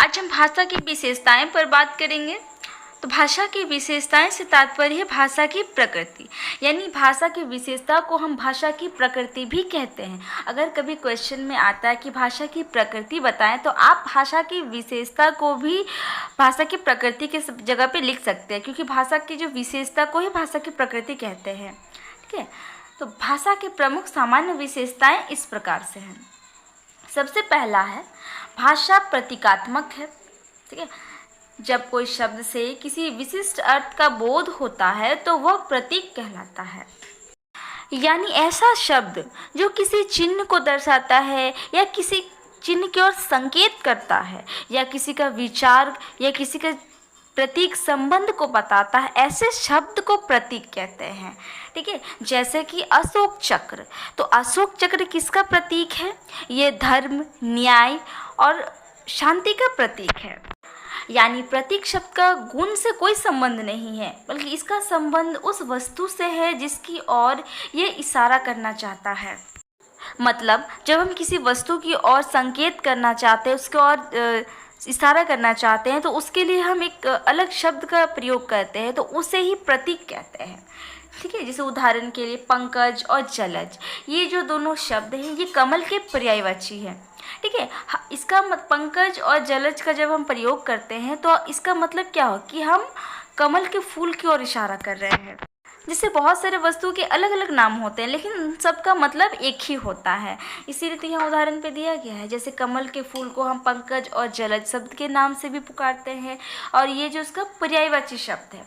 आज हम भाषा की विशेषताएं पर बात करेंगे। तो भाषा की विशेषताएं से तात्पर्य है भाषा की प्रकृति, यानी भाषा की विशेषता को हम भाषा की प्रकृति भी कहते हैं। अगर कभी क्वेश्चन में आता है कि भाषा की प्रकृति बताएं, तो आप भाषा की विशेषता को भी भाषा की प्रकृति के जगह पे लिख सकते हैं, क्योंकि भाषा की जो विशेषता को ही भाषा की प्रकृति कहते हैं। ठीक है, तो भाषा की प्रमुख सामान्य विशेषताएं इस प्रकार से हैं। सबसे पहला है भाषा प्रतीकात्मक है। ठीक है, जब कोई शब्द से किसी विशिष्ट अर्थ का बोध होता है तो वह प्रतीक कहलाता है, यानी ऐसा शब्द जो किसी चिन्ह को दर्शाता है या किसी चिन्ह की ओर संकेत करता है या किसी का विचार या किसी का प्रतीक संबंध को बताता है, ऐसे शब्द को प्रतीक कहते हैं। ठीक है, जैसे कि अशोक चक्र। तो अशोक चक्र किसका प्रतीक है? ये धर्म, न्याय और शांति का प्रतीक है। यानी प्रतीक शब्द का गुण से कोई संबंध नहीं है, बल्कि इसका संबंध उस वस्तु से है जिसकी ओर ये इशारा करना चाहता है। मतलब जब हम किसी वस्तु की ओर संकेत करना चाहते हैं, उसके ओर इशारा करना चाहते हैं, तो उसके लिए हम एक अलग शब्द का प्रयोग करते हैं, तो उसे ही प्रतीक कहते हैं। ठीक है, जैसे उदाहरण के लिए पंकज और जलज, ये जो दोनों शब्द हैं ये कमल के पर्यायवाची हैं। ठीक है, इसका पंकज और जलज का जब हम प्रयोग करते हैं तो इसका मतलब क्या हो कि हम कमल के फूल की ओर इशारा कर रहे हैं। जैसे बहुत सारे वस्तुओं के अलग अलग नाम होते हैं, लेकिन सबका मतलब एक ही होता है, इसीलिए तो यहाँ उदाहरण पे दिया गया है। जैसे कमल के फूल को हम पंकज और जलज शब्द के नाम से भी पुकारते हैं, और ये जो उसका पर्यायवाची शब्द है,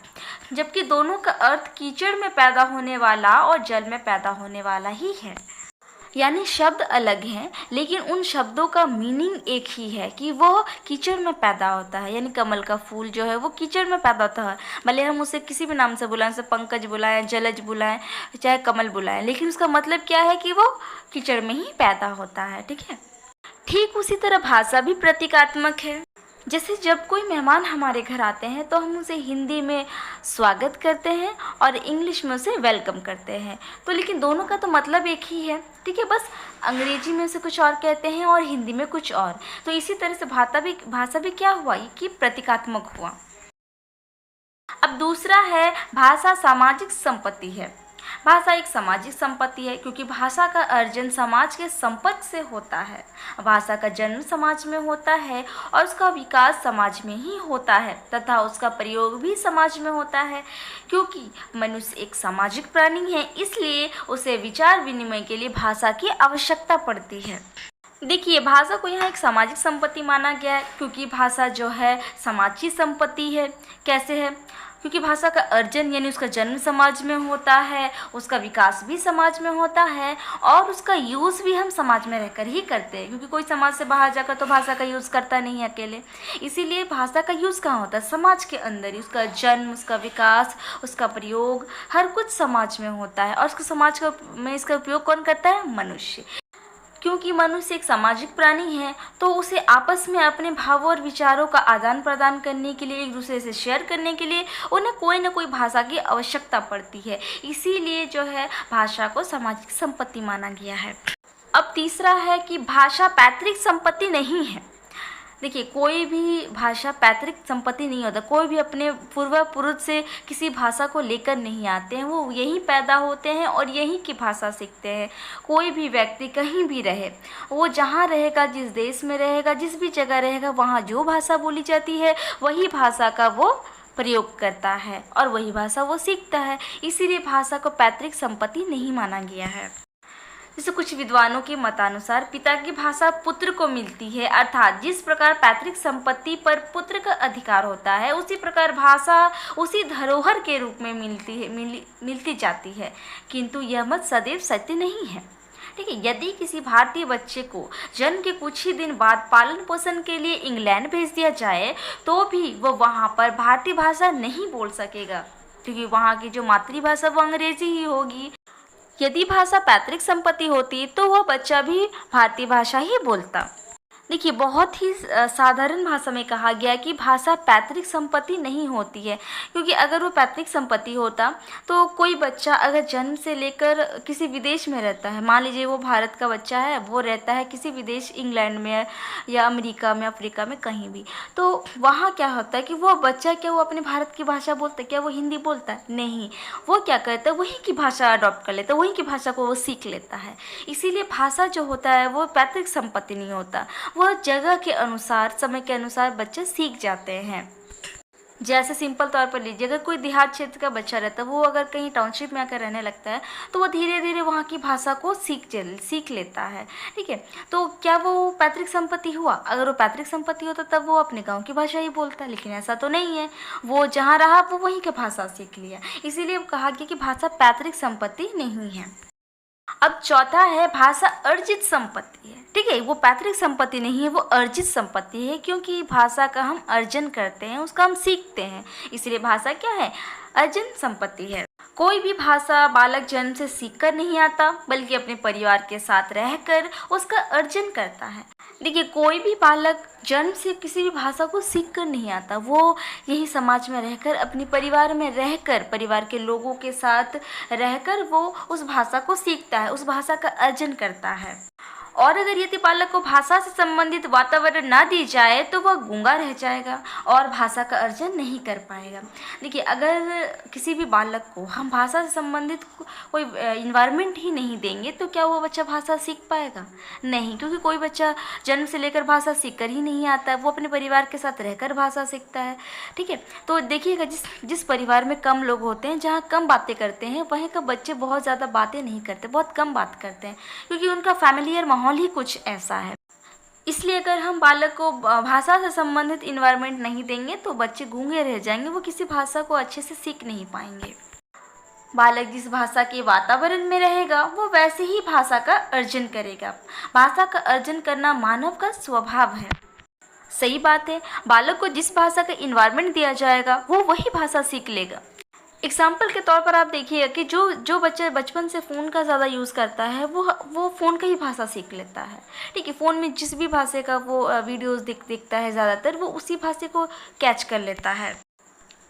जबकि दोनों का अर्थ कीचड़ में पैदा होने वाला और जल में पैदा होने वाला ही है। यानी शब्द अलग हैं, लेकिन उन शब्दों का मीनिंग एक ही है कि वो कीचड़ में पैदा होता है। यानी कमल का फूल जो है वो कीचड़ में पैदा होता है, भले हम उसे किसी भी नाम से बुलाएं, जैसे पंकज बुलाएं, जलज बुलाएं, चाहे कमल बुलाएं, लेकिन उसका मतलब क्या है कि वो कीचड़ में ही पैदा होता है। ठीक है, ठीक उसी तरह भाषा भी प्रतीकात्मक है। जैसे जब कोई मेहमान हमारे घर आते हैं तो हम उसे हिंदी में स्वागत करते हैं और इंग्लिश में उसे वेलकम करते हैं, तो लेकिन दोनों का तो मतलब एक ही है। ठीक है, बस अंग्रेजी में उसे कुछ और कहते हैं और हिंदी में कुछ और। तो इसी तरह से भाषा भी क्या हुआ कि प्रतीकात्मक हुआ। अब दूसरा है भाषा सामाजिक संपत्ति है। भाषा एक सामाजिक संपत्ति है, क्योंकि भाषा का अर्जन समाज के संपर्क से होता है। भाषा का जन्म समाज में होता है और उसका विकास समाज में ही होता है, तथा उसका प्रयोग भी समाज में होता है। क्योंकि मनुष्य एक सामाजिक प्राणी है, इसलिए उसे विचार विनिमय के लिए भाषा की आवश्यकता पड़ती है। देखिए, भाषा को यहाँ एक सामाजिक संपत्ति माना गया है, क्योंकि भाषा जो है समाज की संपत्ति है। कैसे है? क्योंकि भाषा का अर्जन यानी उसका जन्म समाज में होता है, उसका विकास भी समाज में होता है, और उसका यूज़ भी हम समाज में रहकर ही करते हैं, क्योंकि कोई समाज से बाहर जाकर तो भाषा का यूज़ करता नहीं है अकेले। इसीलिए भाषा का यूज़ कहाँ होता है? समाज के अंदर ही। उसका जन्म, उसका विकास, उसका प्रयोग, हर कुछ समाज में होता है, और उसको समाज में इसका उपयोग कौन करता है? मनुष्य। क्योंकि मनुष्य एक सामाजिक प्राणी है, तो उसे आपस में अपने भावों और विचारों का आदान प्रदान करने के लिए, एक दूसरे से शेयर करने के लिए उन्हें कोई ना कोई भाषा की आवश्यकता पड़ती है। इसीलिए जो है भाषा को सामाजिक संपत्ति माना गया है। अब तीसरा है कि भाषा पैतृक संपत्ति नहीं है। देखिए, कोई भी भाषा पैतृक संपत्ति नहीं होता। कोई भी अपने पूर्वपुरुष से किसी भाषा को लेकर नहीं आते हैं, वो यहीं पैदा होते हैं और यहीं की भाषा सीखते हैं। कोई भी व्यक्ति कहीं भी रहे, वो जहाँ रहेगा, जिस देश में रहेगा, जिस भी जगह रहेगा, वहाँ जो भाषा बोली जाती है वही भाषा का वो प्रयोग करता है और वही भाषा वो सीखता है। इसीलिए भाषा को पैतृक संपत्ति नहीं माना गया है। जैसे कुछ विद्वानों के मतानुसार पिता की भाषा पुत्र को मिलती है, अर्थात जिस प्रकार पैतृक संपत्ति पर पुत्र का अधिकार होता है, उसी प्रकार भाषा उसी धरोहर के रूप में मिलती जाती है। किंतु यह मत सदैव सत्य नहीं है। ठीक है, यदि किसी भारतीय बच्चे को जन्म के कुछ ही दिन बाद पालन पोषण के लिए इंग्लैंड भेज दिया जाए, तो भी वह वहाँ पर भारतीय भाषा नहीं बोल सकेगा, क्योंकि वहाँ की जो मातृभाषा वो अंग्रेजी ही होगी। यदि भाषा पैतृक संपत्ति होती तो वह बच्चा भी भारतीय भाषा ही बोलता। देखिए, बहुत ही साधारण भाषा में कहा गया है कि भाषा पैतृक संपत्ति नहीं होती है, क्योंकि अगर वो पैतृक संपत्ति होता तो कोई बच्चा अगर जन्म से लेकर किसी विदेश में रहता है, मान लीजिए वो भारत का बच्चा है, वो रहता है किसी विदेश, इंग्लैंड में या अमेरिका में, अफ्रीका में, कहीं भी, तो वहाँ क्या होता है कि वो बच्चा क्या वो अपने भारत की भाषा बोलता है? क्या वो हिंदी बोलता है? नहीं, वो क्या करता है, वहीं की भाषा अडॉप्ट कर लेता है, वहीं की भाषा को वो सीख लेता है। इसीलिए भाषा जो होता है वो पैतृक संपत्ति नहीं होता, वह जगह के अनुसार, समय के अनुसार बच्चे सीख जाते हैं। जैसे सिंपल तौर पर लीजिए, अगर कोई देहात क्षेत्र का बच्चा रहता है, वो अगर कहीं टाउनशिप में आकर रहने लगता है तो वो धीरे धीरे वहाँ की भाषा को सीख लेता है। ठीक है, तो क्या वो पैतृक संपत्ति हुआ? अगर वो पैतृक संपत्ति होता तब वो अपने गांव की भाषा ही बोलता, लेकिन ऐसा तो नहीं है, वो जहाँ रहा वो वहीं की भाषा सीख लिया। इसीलिए कहा गया कि भाषा पैतृक संपत्ति नहीं है। अब चौथा है, भाषा अर्जित संपत्ति है। ठीक है, वो पैतृक संपत्ति नहीं है, वो अर्जित संपत्ति है, क्योंकि भाषा का हम अर्जन करते हैं, उसका हम सीखते हैं, इसलिए भाषा क्या है? अर्जन संपत्ति है। कोई भी भाषा बालक जन्म से सीखकर नहीं आता, बल्कि अपने परिवार के साथ रहकर उसका अर्जन करता है। देखिए, कोई भी बालक जन्म से किसी भी भाषा को सीख कर नहीं आता, वो यही समाज में रहकर, अपने परिवार में रहकर, परिवार के लोगों के साथ रहकर वो उस भाषा को सीखता है, उस भाषा का अर्जन करता है। और अगर यदि बालक को भाषा से संबंधित वातावरण ना दी जाए तो वह गूंगा रह जाएगा और भाषा का अर्जन नहीं कर पाएगा। देखिए, अगर किसी भी बालक को हम भाषा से संबंधित कोई इन्वायरमेंट ही नहीं देंगे तो क्या वो बच्चा भाषा सीख पाएगा? नहीं, क्योंकि कोई बच्चा जन्म से लेकर भाषा सीख कर ही नहीं आता है, वो अपने परिवार के साथ रहकर भाषा सीखता है। ठीक है, तो देखिएगा, जिस परिवार में कम लोग होते हैं, जहाँ कम बातें करते हैं, वहीं का बच्चे बहुत ज़्यादा बातें नहीं करते, बहुत कम बात करते हैं, क्योंकि उनका फैमिलियर माहौल ही कुछ ऐसा है। इसलिए अगर हम बालक को भाषा से संबंधित इन्वायरमेंट नहीं देंगे तो बच्चे गूंगे रह जाएंगे, वो किसी भाषा को अच्छे से सीख नहीं पाएंगे। बालक जिस भाषा के वातावरण में रहेगा वो वैसे ही भाषा का अर्जन करेगा। भाषा का अर्जन करना मानव का स्वभाव है। सही बात है, बालक को जिस भाषा का इन्वायरमेंट दिया जाएगा वो वही भाषा सीख लेगा। एग्जाम्पल के तौर पर आप देखिएगा कि जो बच्चा बचपन से फ़ोन का ज़्यादा यूज़ करता है वो फ़ोन का ही भाषा सीख लेता है। ठीक है, फ़ोन में जिस भी भाषा का वो वीडियोज़ देखता है, ज़्यादातर वो उसी भाषा को कैच कर लेता है,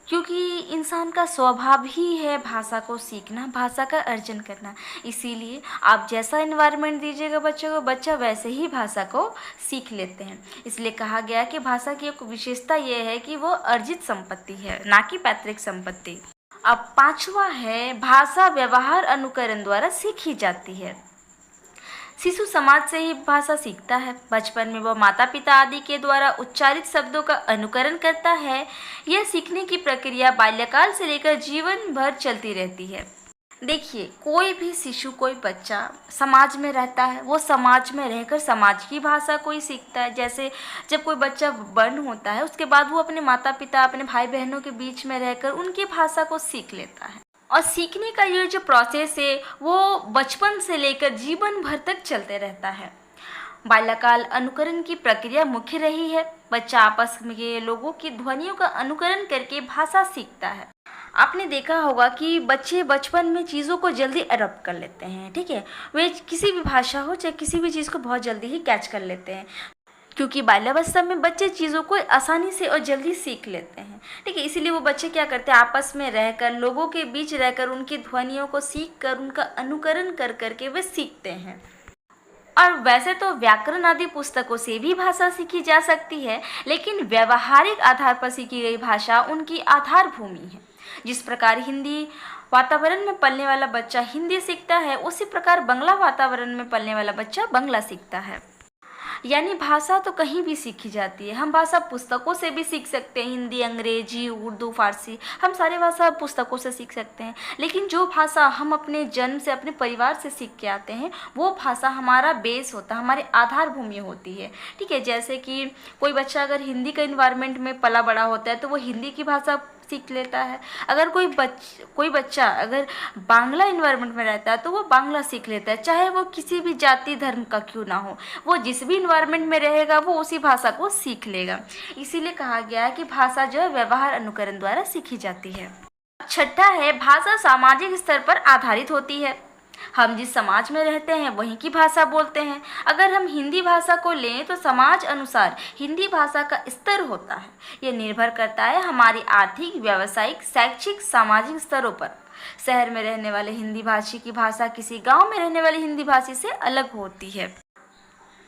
क्योंकि इंसान का स्वभाव ही है भाषा को सीखना, भाषा का अर्जन करना। इसीलिए आप जैसा इन्वायरमेंट दीजिएगा बच्चों को, बच्चा वैसे ही भाषा को सीख लेते हैं। इसलिए कहा गया कि भाषा की एक विशेषता ये है कि वो अर्जित संपत्ति है, ना कि पैतृक संपत्ति। अब पांचवा है, भाषा व्यवहार अनुकरण द्वारा सीखी जाती है। शिशु समाज से ही भाषा सीखता है। बचपन में वह माता पिता आदि के द्वारा उच्चारित शब्दों का अनुकरण करता है। यह सीखने की प्रक्रिया बाल्यकाल से लेकर जीवन भर चलती रहती है। देखिए, कोई भी शिशु, कोई बच्चा समाज में रहता है, वो समाज में रहकर समाज की भाषा को ही सीखता है। जैसे जब कोई बच्चा बर्न होता है उसके बाद वो अपने माता पिता, अपने भाई बहनों के बीच में रहकर उनकी भाषा को सीख लेता है। और सीखने का ये जो प्रोसेस है वो बचपन से लेकर जीवन भर तक चलते रहता है। बाल्यकाल अनुकरण की प्रक्रिया मुख्य रही है। बच्चा आपस में के लोगों की ध्वनियों का अनुकरण करके भाषा सीखता है। आपने देखा होगा कि बच्चे बचपन में चीज़ों को जल्दी अडॉप्ट कर लेते हैं। ठीक है, वे किसी भी भाषा हो चाहे किसी भी चीज़ को बहुत जल्दी ही कैच कर लेते हैं, क्योंकि बाल्यावस्था में बच्चे चीज़ों को आसानी से और जल्दी सीख लेते हैं। ठीक है, इसीलिए वो बच्चे क्या करते हैं, आपस में रहकर, लोगों के बीच रहकर उनकी ध्वनियों को सीख कर, उनका अनुकरण कर करके वे सीखते हैं। और वैसे तो व्याकरण आदि पुस्तकों से भी भाषा सीखी जा सकती है, लेकिन व्यवहारिक आधार पर सीखी गई भाषा उनकी आधार भूमि है। जिस प्रकार हिंदी वातावरण में पलने वाला बच्चा हिंदी सीखता है, उसी प्रकार बांग्ला वातावरण में पलने वाला बच्चा बांग्ला सीखता है। यानी भाषा तो कहीं भी सीखी जाती है। हम भाषा पुस्तकों से भी सीख सकते हैं, हिंदी, अंग्रेजी, उर्दू, फारसी, हम सारे भाषा पुस्तकों से सीख सकते हैं। लेकिन जो भाषा हम अपने जन्म से, अपने परिवार से सीख के आते हैं, वो भाषा हमारा बेस होता है, हमारी आधार भूमि होती है। ठीक है, जैसे कि कोई बच्चा अगर हिंदी के इन्वायरमेंट में पला बड़ा होता है तो वो हिंदी की भाषा सीख लेता है। अगर कोई बच्चा अगर बांग्ला इन्वायरमेंट में रहता है तो वो बांग्ला सीख लेता है, चाहे वो किसी भी जाति धर्म का क्यों ना हो। वो जिस भी इन्वायरमेंट में रहेगा वो उसी भाषा को सीख लेगा। इसीलिए कहा गया है कि भाषा जो है व्यवहार अनुकरण द्वारा सीखी जाती है। छठा है, भाषा सामाजिक स्तर पर आधारित होती है। हम जिस समाज में रहते हैं वहीं की भाषा बोलते हैं। अगर हम हिंदी भाषा को लें तो समाज अनुसार हिंदी भाषा का स्तर होता है। ये निर्भर करता है हमारी आर्थिक, व्यावसायिक, शैक्षिक, सामाजिक स्तरों पर। शहर में रहने वाले हिंदी भाषी की भाषा किसी गांव में रहने वाले हिंदी भाषी से अलग होती है।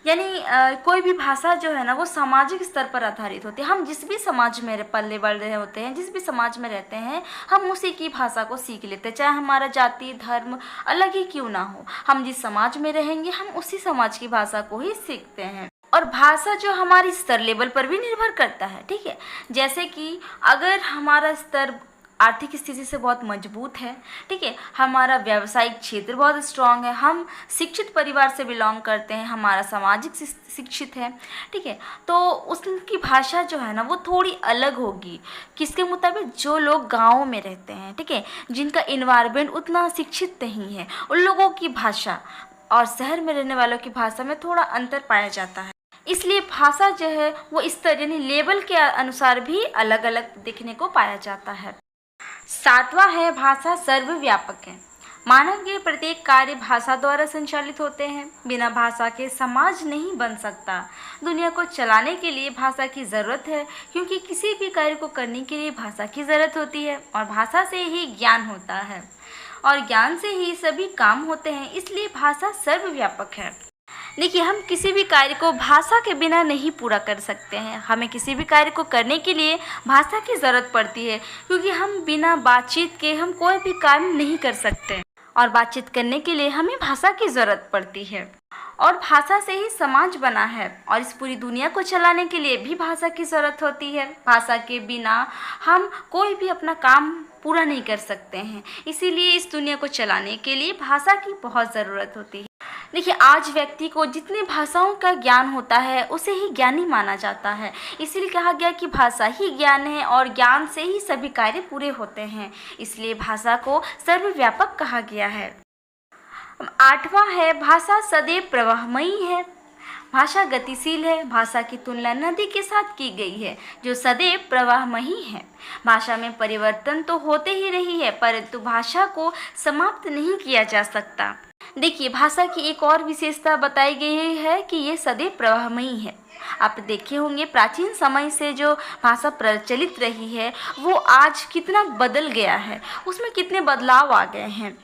यानी कोई भी भाषा जो है ना वो सामाजिक स्तर पर आधारित होती है। हम जिस भी समाज में पले बढ़ रहे होते हैं, जिस भी समाज में रहते हैं, हम उसी की भाषा को सीख लेते हैं, चाहे हमारा जाति धर्म अलग ही क्यों ना हो। हम जिस समाज में रहेंगे हम उसी समाज की भाषा को ही सीखते हैं। और भाषा जो हमारी स्तर लेवल पर भी निर्भर करता है, ठीक है। जैसे कि अगर हमारा स्तर आर्थिक स्थिति से बहुत मजबूत है, ठीक है, हमारा व्यावसायिक क्षेत्र बहुत स्ट्रांग है, हम शिक्षित परिवार से बिलोंग करते हैं, हमारा सामाजिक शिक्षित है, ठीक है, तो उसकी भाषा जो है ना वो थोड़ी अलग होगी। किसके मुताबिक? जो लोग गाँव में रहते हैं, ठीक है, जिनका इन्वायरमेंट उतना शिक्षित नहीं है, उन लोगों की भाषा और शहर में रहने वालों की भाषा में थोड़ा अंतर पाया जाता है। इसलिए भाषा जो है वो स्तर यानी लेवल के अनुसार भी अलग अलग दिखने को पाया जाता है। 7वां है भाषा सर्वव्यापक है। मानव के प्रत्येक कार्य भाषा द्वारा संचालित होते हैं। बिना भाषा के समाज नहीं बन सकता। दुनिया को चलाने के लिए भाषा की ज़रूरत है, क्योंकि किसी भी कार्य को करने के लिए भाषा की ज़रूरत होती है और भाषा से ही ज्ञान होता है और ज्ञान से ही सभी काम होते हैं। इसलिए भाषा सर्वव्यापक है। देखिए, हम किसी भी कार्य को भाषा के बिना नहीं पूरा कर सकते हैं। हमें किसी भी कार्य को करने के लिए भाषा की ज़रूरत पड़ती है, क्योंकि हम बिना बातचीत के हम कोई भी काम नहीं कर सकते और बातचीत करने के लिए हमें भाषा की ज़रूरत पड़ती है। और भाषा से ही समाज बना है और इस पूरी दुनिया को चलाने के लिए भी भाषा की ज़रूरत होती है। भाषा के बिना हम कोई भी अपना काम पूरा नहीं कर सकते हैं। इसीलिए इस दुनिया को चलाने के लिए भाषा की बहुत ज़रूरत होती है। देखिए, आज व्यक्ति को जितनी भाषाओं का ज्ञान होता है उसे ही ज्ञानी माना जाता है। इसीलिए कहा गया कि भाषा ही ज्ञान है और ज्ञान से ही सभी कार्य पूरे होते हैं। इसलिए भाषा को सर्वव्यापक कहा गया है। 8वां है भाषा सदैव प्रवाहमयी है। भाषा गतिशील है। भाषा की तुलना नदी के साथ की गई है जो सदैव प्रवाहमयी है। भाषा में परिवर्तन तो होते ही रही है, परंतु भाषा को समाप्त नहीं किया जा सकता। देखिए, भाषा की एक और विशेषता बताई गई है कि ये सदैव प्रवाहमयी है। आप देखे होंगे प्राचीन समय से जो भाषा प्रचलित रही है वो आज कितना बदल गया है, उसमें कितने बदलाव आ गए हैं।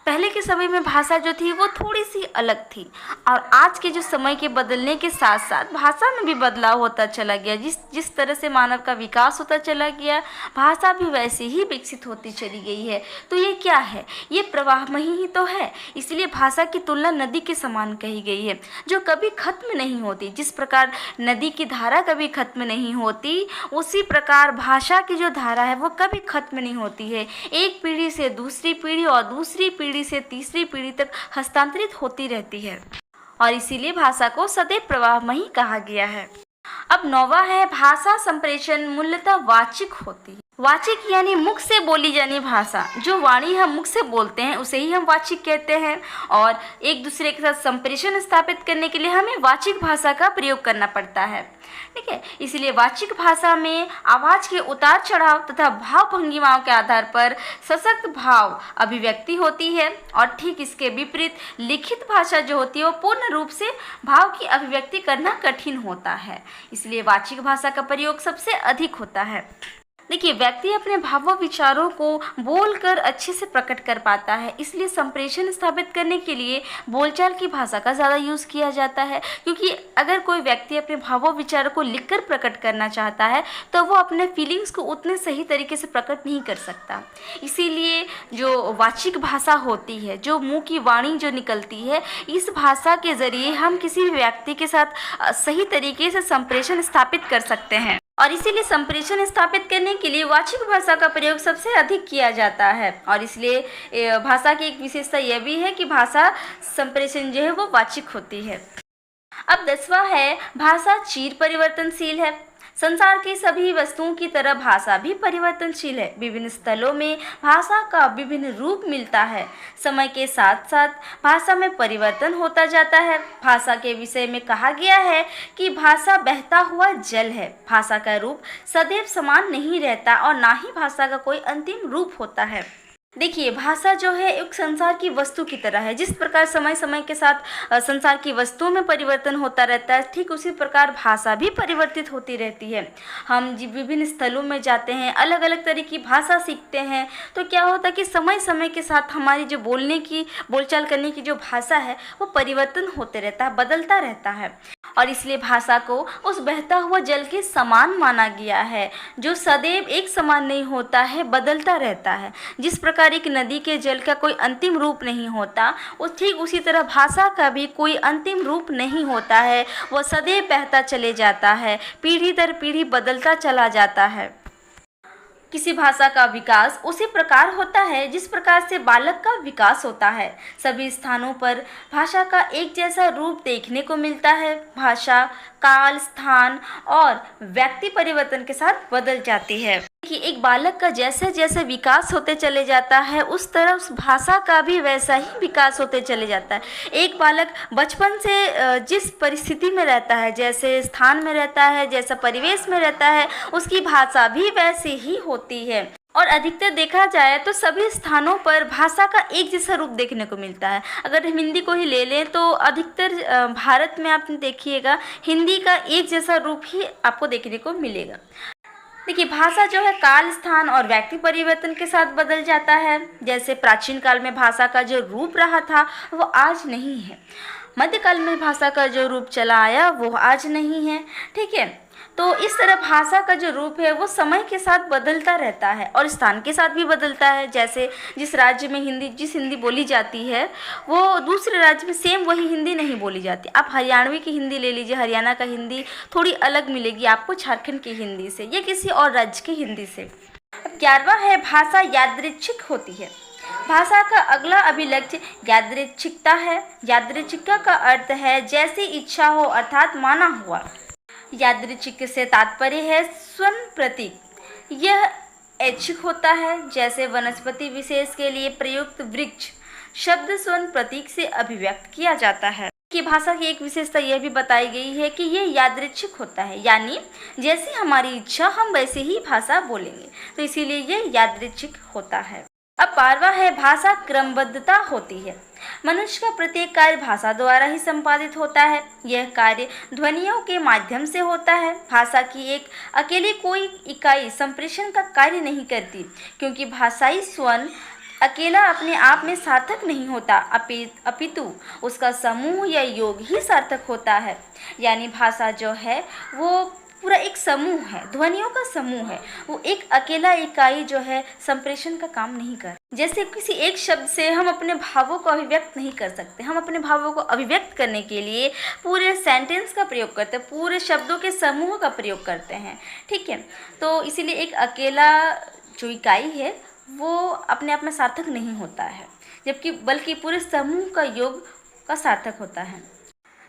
पहले के समय में भाषा जो थी वो थोड़ी सी अलग थी और आज के जो समय के बदलने के साथ साथ भाषा में भी बदलाव होता चला गया। जिस तरह से मानव का विकास होता चला गया, भाषा भी वैसे ही विकसित होती चली गई है। तो ये क्या है? ये प्रवाहमयी ही तो है। इसलिए भाषा की तुलना नदी के समान कही गई है जो कभी खत्म नहीं होती। जिस प्रकार नदी की धारा कभी खत्म नहीं होती, उसी प्रकार भाषा की जो धारा है वो कभी खत्म नहीं होती है। एक पीढ़ी से दूसरी पीढ़ी और दूसरी पीढ़ी से तीसरी पीढ़ी तक हस्तांतरित होती रहती है और इसीलिए भाषा को सदैव प्रवाहमयी कहा गया है। अब 9वां है भाषा संप्रेषण मूलतः वाचिक होती है। वाचिक यानी मुख से बोली जानी भाषा। जो वाणी हम मुख से बोलते हैं उसे ही हम वाचिक कहते हैं और एक दूसरे के साथ संप्रेषण स्थापित करने के लिए हमें वाचिक भाषा का प्रयोग करना पड़ता है, ठीक है। इसलिए वाचिक भाषा में आवाज़ के उतार चढ़ाव तथा भाव भंगिमाओं के आधार पर सशक्त भाव अभिव्यक्ति होती है और ठीक इसके विपरीत लिखित भाषा जो होती है वो पूर्ण रूप से भाव की अभिव्यक्ति करना कठिन होता है। इसलिए वाचिक भाषा का प्रयोग सबसे अधिक होता है। देखिए, व्यक्ति अपने भाव विचारों को बोलकर अच्छे से प्रकट कर पाता है। इसलिए संप्रेषण स्थापित करने के लिए बोलचाल की भाषा का ज़्यादा यूज़ किया जाता है, क्योंकि अगर कोई व्यक्ति अपने भाव विचारों को लिखकर प्रकट करना चाहता है तो वो अपने फीलिंग्स को उतने सही तरीके से प्रकट नहीं कर सकता। इसीलिए जो वाचिक भाषा होती है, जो मुँह की वाणी जो निकलती है, इस भाषा के ज़रिए हम किसी भी व्यक्ति के साथ सही तरीके से संप्रेषण स्थापित कर सकते हैं और इसीलिए संप्रेषण स्थापित करने के लिए वाचिक भाषा का प्रयोग सबसे अधिक किया जाता है। और इसलिए भाषा की एक विशेषता यह भी है कि भाषा संप्रेषण जो है वो वाचिक होती है। अब 10वां है भाषा चिर परिवर्तनशील है। संसार की सभी वस्तुओं की तरह भाषा भी परिवर्तनशील है। विभिन्न स्थलों में भाषा का विभिन्न रूप मिलता है। समय के साथ साथ भाषा में परिवर्तन होता जाता है। भाषा के विषय में कहा गया है कि भाषा बहता हुआ जल है। भाषा का रूप सदैव समान नहीं रहता और ना ही भाषा का कोई अंतिम रूप होता है। देखिए, भाषा जो है एक संसार की वस्तु की तरह है। जिस प्रकार समय समय के साथ संसार की वस्तुओं में परिवर्तन होता रहता है, ठीक उसी प्रकार भाषा भी परिवर्तित होती रहती है। हम विभिन्न स्थलों में जाते हैं, अलग अलग तरह की भाषा सीखते हैं, तो क्या होता है कि समय समय के साथ हमारी जो बोलचाल करने की जो भाषा है वो परिवर्तन होते रहता है, बदलता रहता है। और इसलिए भाषा को उस बहता हुआ जल के समान माना गया है, जो सदैव एक समान नहीं होता है, बदलता रहता है। जिस प्रकार एक नदी के जल का कोई अंतिम रूप नहीं होता, ठीक उसी तरह भाषा का भी कोई अंतिम रूप नहीं होता है, वह सदैव बहता चले जाता है, पीढ़ी दर पीढ़ी बदलता चला जाता है। किसी भाषा का विकास उसी प्रकार होता है जिस प्रकार से बालक का विकास होता है। सभी स्थानों पर भाषा का एक जैसा रूप देखने को मिलता है। भाषा काल, स्थान और व्यक्ति परिवर्तन के साथ बदल जाती है। कि एक बालक का जैसे जैसे विकास होते चले जाता है, उस तरह उस भाषा का भी वैसा ही विकास होते चले जाता है। एक बालक बचपन से जिस परिस्थिति में रहता है, जैसे स्थान में रहता है, जैसा परिवेश में रहता है, उसकी भाषा भी वैसी ही होती है। और अधिकतर देखा जाए तो सभी स्थानों पर भाषा का एक जैसा रूप देखने को मिलता है। अगर हम हिंदी को ही ले लें तो अधिकतर भारत में आप देखिएगा हिंदी का एक जैसा रूप ही आपको देखने को मिलेगा। देखिए, भाषा जो है काल, स्थान और व्यक्ति परिवर्तन के साथ बदल जाता है। जैसे प्राचीन काल में भाषा का जो रूप रहा था वो आज नहीं है, मध्यकाल में भाषा का जो रूप चला आया वो आज नहीं है। ठीक है, तो इस तरह भाषा का जो रूप है वो समय के साथ बदलता रहता है और स्थान के साथ भी बदलता है। जैसे जिस राज्य में जिस हिंदी बोली जाती है वो दूसरे राज्य में सेम वही हिंदी नहीं बोली जाती। आप हरियाणवी की हिंदी ले लीजिए, हरियाणा का हिंदी थोड़ी अलग मिलेगी आपको झारखंड की हिंदी से या किसी और राज्य की हिंदी से। 11वां है, भाषा यादृच्छिक होती है। भाषा का अगला अभिलक्ष्य यादृच्छिकता है। यादृच्छिकता का अर्थ है जैसी इच्छा हो, अर्थात माना हुआ। यादृच्छिक से तात्पर्य है स्वन प्रतीक। यह ऐच्छिक होता है। जैसे वनस्पति विशेष के लिए प्रयुक्त वृक्ष शब्द स्वन प्रतीक से अभिव्यक्त किया जाता है। कि भाषा की एक विशेषता यह भी बताई गई है कि यह यादृच्छिक होता है, यानी जैसी हमारी इच्छा हम वैसे ही भाषा बोलेंगे, तो इसीलिए यह यादृच्छिक होता है। अब 12वां है, भाषा क्रमबद्धता होती है। मनुष्य का प्रत्येक कार्य भाषा द्वारा ही संपादित होता है। यह कार्य ध्वनियों के माध्यम से होता है। भाषा की एक अकेली कोई इकाई संप्रेषण का कार्य नहीं करती, क्योंकि भाषाई स्वन अकेला अपने आप में सार्थक नहीं होता, अपितु उसका समूह या योग ही सार्थक होता है। यानी भाषा जो है वो पूरा एक समूह है, ध्वनियों का समूह है। वो एक अकेला इकाई जो है संप्रेषण का काम नहीं कर। जैसे किसी एक शब्द से हम अपने भावों को अभिव्यक्त नहीं कर सकते, हम अपने भावों को अभिव्यक्त करने के लिए पूरे सेंटेंस का प्रयोग करते हैं, पूरे शब्दों के समूह का प्रयोग करते हैं। ठीक है, तो इसीलिए एक अकेला जो इकाई है वो अपने आप में सार्थक नहीं होता है, जबकि बल्कि पूरे समूह का योग का सार्थक होता है।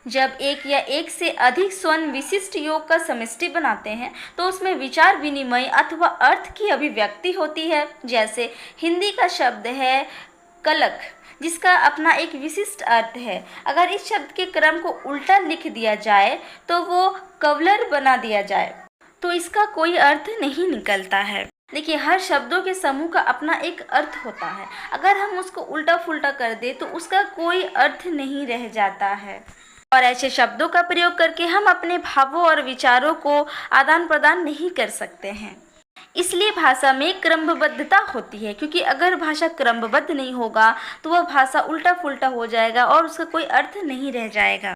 जब एक या एक से अधिक स्वन विशिष्ट योग का समष्टि बनाते हैं तो उसमें विचार विनिमय अथवा अर्थ की अभिव्यक्ति होती है। जैसे हिंदी का शब्द है कलक, जिसका अपना एक विशिष्ट अर्थ है। अगर इस शब्द के क्रम को उल्टा लिख दिया जाए तो वो कवलर बना दिया जाए तो इसका कोई अर्थ नहीं निकलता है। देखिए, हर शब्दों के समूह का अपना एक अर्थ होता है। अगर हम उसको उल्टा फुल्टा कर दे तो उसका कोई अर्थ नहीं रह जाता है। और ऐसे शब्दों का प्रयोग करके हम अपने भावों और विचारों को आदान प्रदान नहीं कर सकते हैं। इसलिए भाषा में क्रमबद्धता होती है, क्योंकि अगर भाषा क्रमबद्ध नहीं होगा तो वह भाषा उल्टा फुल्टा हो जाएगा और उसका कोई अर्थ नहीं रह जाएगा।